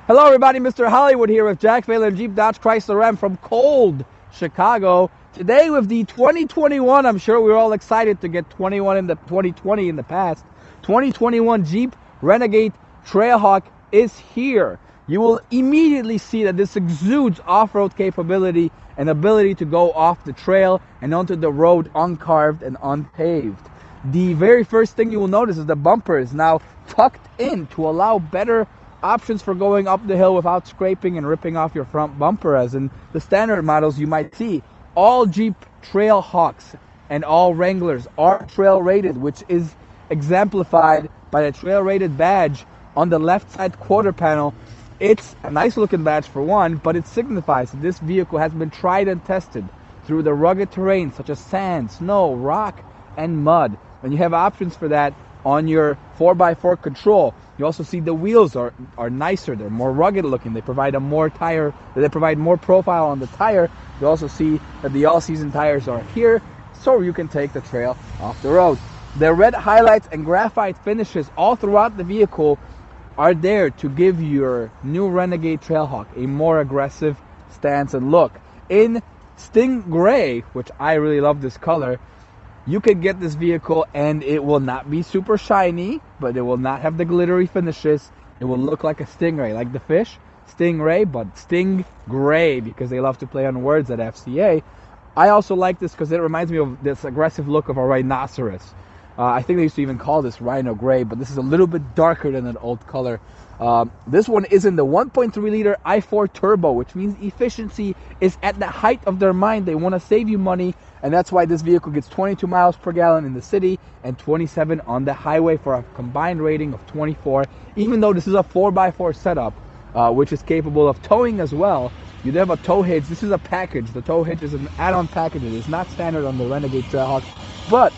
Hello everybody, Mr. Hollywood here with Jack Phelan Jeep Dodge Chrysler Ram from cold Chicago. Today with the 2021, I'm sure we're all excited to get 2020 in the past. 2021 Jeep Renegade Trailhawk is here. You will immediately see that this exudes off-road capability and ability to go off the trail and onto the road uncarved and unpaved. The very first thing you will notice is the bumper is now tucked in to allow better options for going up the hill without scraping and ripping off your front bumper, as in the standard models you might see. All Jeep Trailhawks and all Wranglers are trail rated, which is exemplified by the trail rated badge on the left side quarter panel. It's a nice looking badge for one, but it signifies that this vehicle has been tried and tested through the rugged terrain such as sand, snow, rock, and mud. And you have options for that on your 4x4 control. You also see the wheels are nicer, they're more rugged looking, they provide more profile on the tire. You also see that the all-season tires are here, so you can take the trail off the road. The red highlights and graphite finishes all throughout the vehicle are there to give your new Renegade Trailhawk a more aggressive stance and look. In Sting Gray, which I really love this color, you can get this vehicle and it will not be super shiny, but it will not have the glittery finishes. It will look like a stingray, like the fish, stingray, but Sting Gray, because they love to play on words at FCA. I also like this because it reminds me of this aggressive look of a rhinoceros. I think they used to even call this Rhino Gray, but this is a little bit darker than an old color. This one is in the 1.3 liter i4 turbo, which means efficiency is at the height of their mind. They want to save you money, and that's why this vehicle gets 22 miles per gallon in the city and 27 on the highway for a combined rating of 24. Even though this is a 4x4 setup, which is capable of towing as well. You do have a tow hitch. This is a package. The tow hitch is an add-on package. It is not standard on the Renegade Trailhawk, but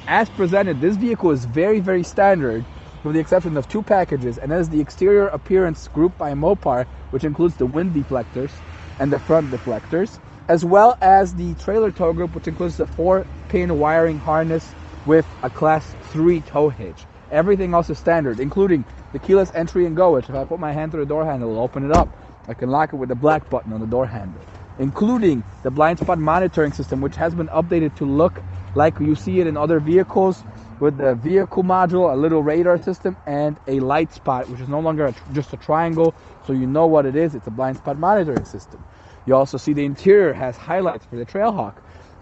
as presented, this vehicle is very, very standard, with the exception of two packages, and that is the exterior appearance group by Mopar, which includes the wind deflectors and the front deflectors, as well as the trailer tow group, which includes the 4-pin wiring harness with a class 3 tow hitch. Everything else is standard, including the keyless entry and go, which if I put my hand through the door handle, it will open it up. I can lock it with the black button on the door handle, including the blind spot monitoring system, which has been updated to look like you see it in other vehicles, with the vehicle module, a little radar system, and a light spot, which is no longer just a triangle, so you know what it is. It's a blind spot monitoring system. You also see the interior has highlights for the Trailhawk.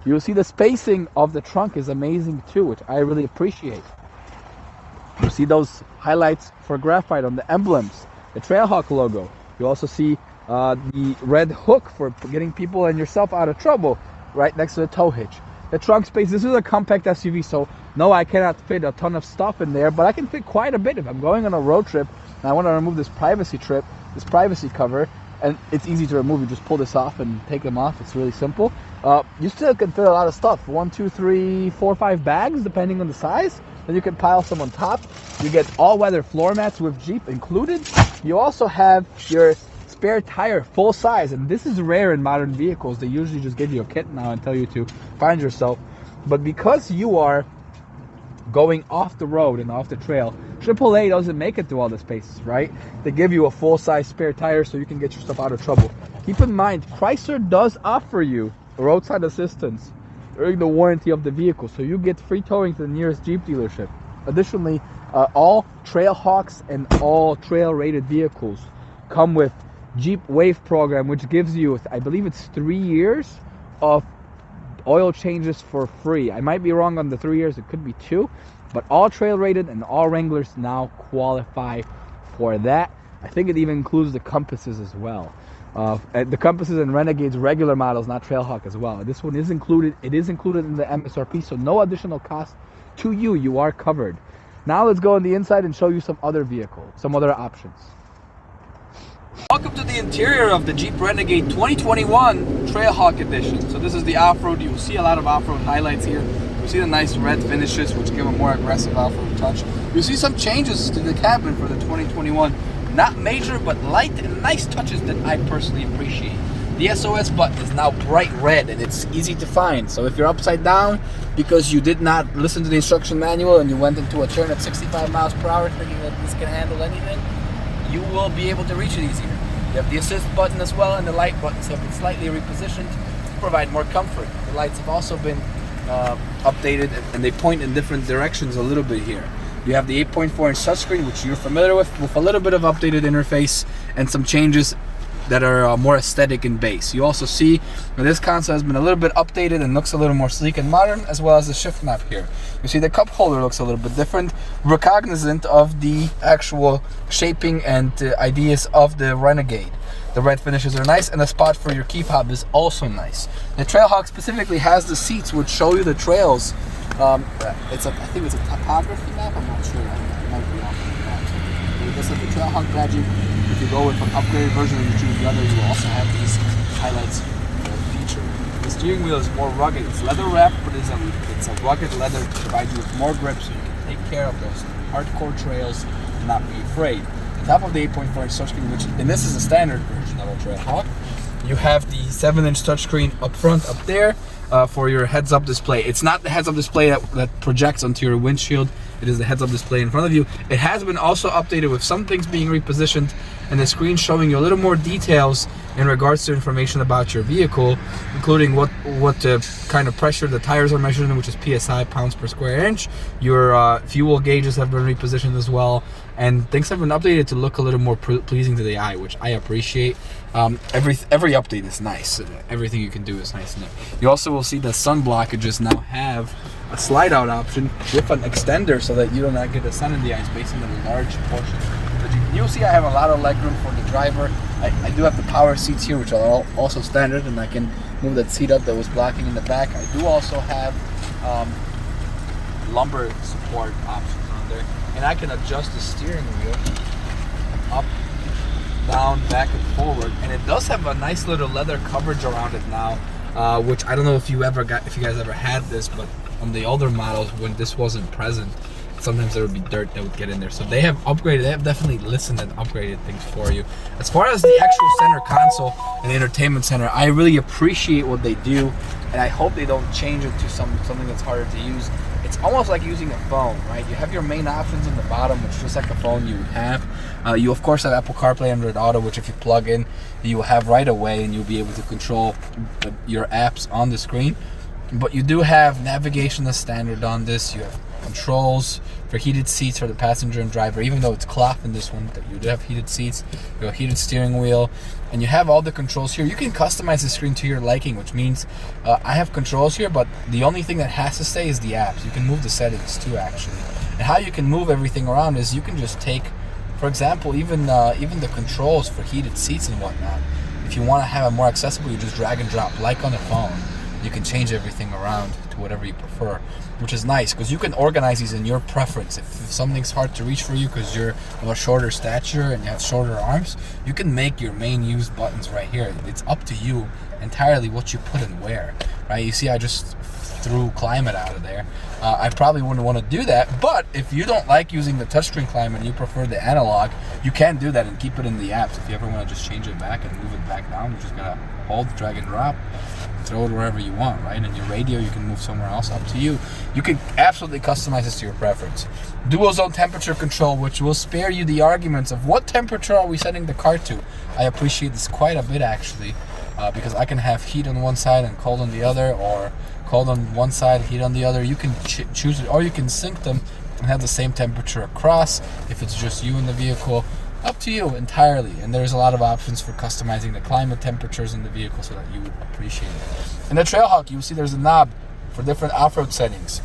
You'll see the spacing of the trunk is amazing too, which I really appreciate. You see those highlights for graphite on the emblems, the Trailhawk logo. You also see the red hook for getting people and yourself out of trouble right next to the tow hitch. The trunk space, this is a compact SUV, so no, I cannot fit a ton of stuff in there, but I can fit quite a bit. If I'm going on a road trip and I want to remove this privacy cover, and it's easy to remove. You just pull this off and take them off. It's really simple. You still can fit a lot of stuff. 1, 2, 3, 4, 5 bags, depending on the size. Then you can pile some on top. You get all-weather floor mats with Jeep included. You also have your spare tire full size, and this is rare in modern vehicles. They usually just give you a kit now and tell you to find yourself, but because you are going off the road and off the trail, AAA doesn't make it through all the spaces, right? They give you a full size spare tire so you can get yourself out of trouble. Keep in mind, Chrysler does offer you roadside assistance during the warranty of the vehicle, so you get free towing to the nearest Jeep dealership. Additionally, all Trailhawks and all trail rated vehicles come with Jeep Wave program, which gives you, I believe it's 3 years of oil changes for free. I might be wrong on the 3 years, it could be 2, but all trail rated and all Wranglers now qualify for that. I think it even includes the compasses as well. The compasses and Renegade's regular models, not Trailhawk as well. This one is included. It is included in the MSRP, so no additional cost to you. You are covered. Now let's go on the inside and show you some other vehicles, some other options. Welcome to the interior of the Jeep Renegade 2021 Trailhawk Edition. So this is the off-road. You will see a lot of off-road highlights here. You see the nice red finishes, which give a more aggressive off-road touch. You see some changes to the cabin for the 2021. Not major, but light and nice touches that I personally appreciate. The SOS button is now bright red and it's easy to find. So if you're upside down because you did not listen to the instruction manual and you went into a turn at 65 miles per hour thinking that this can handle anything, you will be able to reach it easier. You have the assist button as well, and the light buttons have been slightly repositioned to provide more comfort. The lights have also been updated, and they point in different directions a little bit here. You have the 8.4-inch touchscreen, which you're familiar with a little bit of updated interface and some changes that are more aesthetic in base. You also see that this console has been a little bit updated and looks a little more sleek and modern, as well as the shift knob here. You see the cup holder looks a little bit different, recognizant of the actual shaping and ideas of the Renegade. The red finishes are nice, and the spot for your key fob is also nice. The Trailhawk specifically has the seats which show you the trails. I think it's a topography map, I'm not sure. It might be off the map. This is the Trailhawk gadget. If you go with an upgraded version and you choose the other, you will also have these highlights feature. The steering wheel is more rugged. It's leather wrapped, but it's a rugged leather to provide you with more grip, so you can take care of those hardcore trails and not be afraid. On top of the 8.4-inch touchscreen, and this is a standard version of a Trailhawk, you have the 7-inch touchscreen up front, up there, for your heads-up display. It's not the heads-up display that projects onto your windshield. It is the heads-up display in front of you. It has been also updated with some things being repositioned and the screen showing you a little more details in regards to information about your vehicle, including what kind of pressure the tires are measured in, which is PSI, pounds per square inch. Your fuel gauges have been repositioned as well, and things have been updated to look a little more pleasing to the eye, which I appreciate. Every update is nice. Everything you can do is nice. You also will see the sun blockages now have a slide out option with an extender so that you do not get the sun in the eyes based on the large portion. You'll see I have a lot of legroom for the driver. I do have the power seats here, which are also standard, and I can move that seat up that was blocking in the back. I do also have lumbar support options on there, and I can adjust the steering wheel up, down, back, and forward, and it does have a nice little leather coverage around it now, which I don't know if you guys ever had this, but on the older models when this wasn't present, sometimes there would be dirt that would get in there. So they have upgraded, they have definitely listened and upgraded things for you. As far as the actual center console and the entertainment center, I really appreciate what they do, and I hope they don't change it to something that's harder to use. It's almost like using a phone, right? You have your main options on the bottom, which is just like a phone you would have. You of course have Apple CarPlay, Android Auto, which if you plug in, you will have right away, and you'll be able to control your apps on the screen. But you do have navigation as standard on this. You have controls for heated seats for the passenger and driver, even though it's cloth in this one, that you do have heated seats, you have a heated steering wheel, and you have all the controls here. You can customize the screen to your liking, which means I have controls here, but the only thing that has to stay is the apps. You can move the settings too, actually. And how you can move everything around is you can just take, for example, even the controls for heated seats and whatnot. If you want to have it more accessible, you just drag and drop like on the phone. You can change everything around to whatever you prefer, which is nice because you can organize these in your preference. If something's hard to reach for you because you're of a shorter stature and you have shorter arms, you can make your main use buttons right here. It's up to you entirely what you put and where, right? You see I just threw climate out of there. I probably wouldn't want to do that, but if you don't like using the touchscreen climate and you prefer the analog, you can do that and keep it in the apps. If you ever want to just change it back and move it back down, you just gotta hold, drag and drop, throw it wherever you want, right? And your radio you can move somewhere else, up to you. You can absolutely customize this to your preference. Dual zone temperature control, which will spare you the arguments of what temperature are we setting the car to. I appreciate this quite a bit actually, because I can have heat on one side and cold on the other, or cold on one side, heat on the other. You can choose it, or you can sync them and have the same temperature across if it's just you in the vehicle. Up to you entirely, and there's a lot of options for customizing the climate temperatures in the vehicle so that you would appreciate it. In the Trailhawk, you'll see there's a knob for different off-road settings.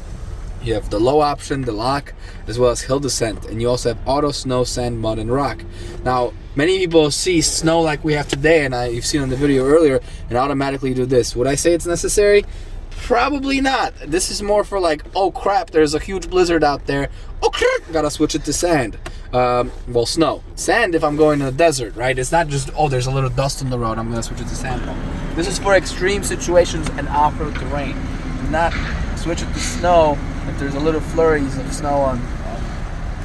You have the low option, the lock, as well as hill descent, and you also have auto, snow, sand, mud, and rock. Now, many people see snow like we have today, and you've seen on the video earlier, and automatically do this. Would I say it's necessary? Probably not. This is more for like, oh crap, there's a huge blizzard out there. Oh crap, gotta switch it to sand. Well, snow. Sand if I'm going to the desert, right? It's not just, oh, there's a little dust on the road, I'm gonna switch it to sand. This is for extreme situations and off-road terrain. Do not switch it to snow if there's a little flurries of snow on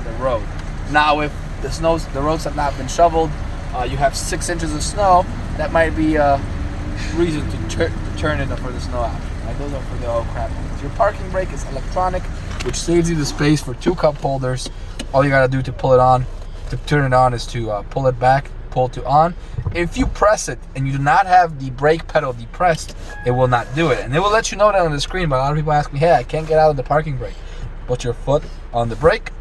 the road. Now, if the roads have not been shoveled, you have 6 inches of snow, that might be a reason to turn it for the snow option. Right? Those are for the oh crap ones. Your parking brake is electronic, which saves you the space for 2 cup holders. All you gotta do to pull it on to turn it on is to pull it back, pull to on. If you press it and you do not have the brake pedal depressed, it will not do it. And it will let you know that on the screen, but a lot of people ask me, hey, I can't get out of the parking brake. Put your foot on the brake,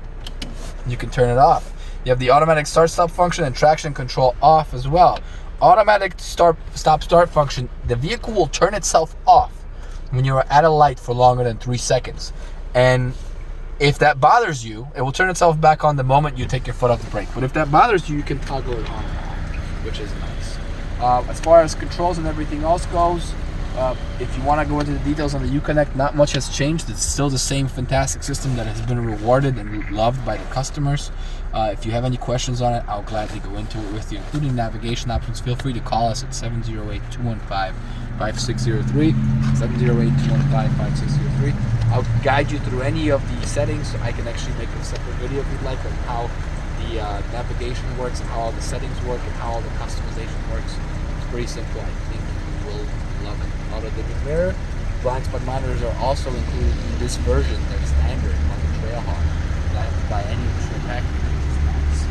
you can turn it off. You have the automatic start-stop function and traction control off as well. Automatic stop-start function, the vehicle will turn itself off when you are at a light for longer than 3 seconds. And if that bothers you, it will turn itself back on the moment you take your foot off the brake. But if that bothers you, you can toggle it on and off, which is nice. As far as controls and everything else goes, if you want to go into the details on the Uconnect, not much has changed. It's still the same fantastic system that has been rewarded and loved by the customers. If you have any questions on it, I'll gladly go into it with you, including navigation options. Feel free to call us at 708-215-5603, 708-215-5603. I'll guide you through any of the settings. I can actually make a separate video if you'd like on how the navigation works and how all the settings work and how all the customization works. It's pretty simple. I think you will love it. Auto-dimming mirror, blind spot monitors are also included in this version. They're standard on the Trailhawk. You don't have to buy any additional packaging, which is nice.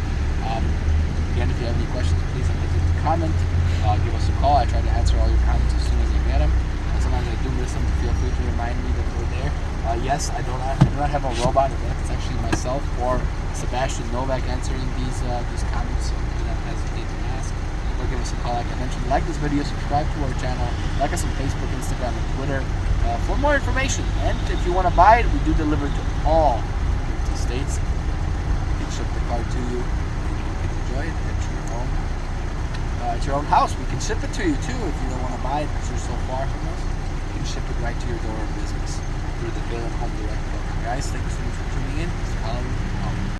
Again, if you have any questions, please don't hesitate to comment. Give us a call. I try to answer all your comments as soon as I get them. And sometimes I do miss them. Feel free to remind me that we're there. Yes, I do not have a robot in there. It's actually myself or Sebastian Novak answering these comments. So do not hesitate to ask. Or give us a call, like I mentioned. Like this video, subscribe to our channel, like us on Facebook, Instagram, and Twitter for more information. And if you want to buy it, we do deliver to all 50 states. We can ship the car to you, and you can enjoy it at your own house. We can ship it to you too if you don't want to buy it because you're so far from us. We can ship it right to your door of business through the PHELAN Home Direct program. Guys, thank you so much for tuning in. Hallelujah.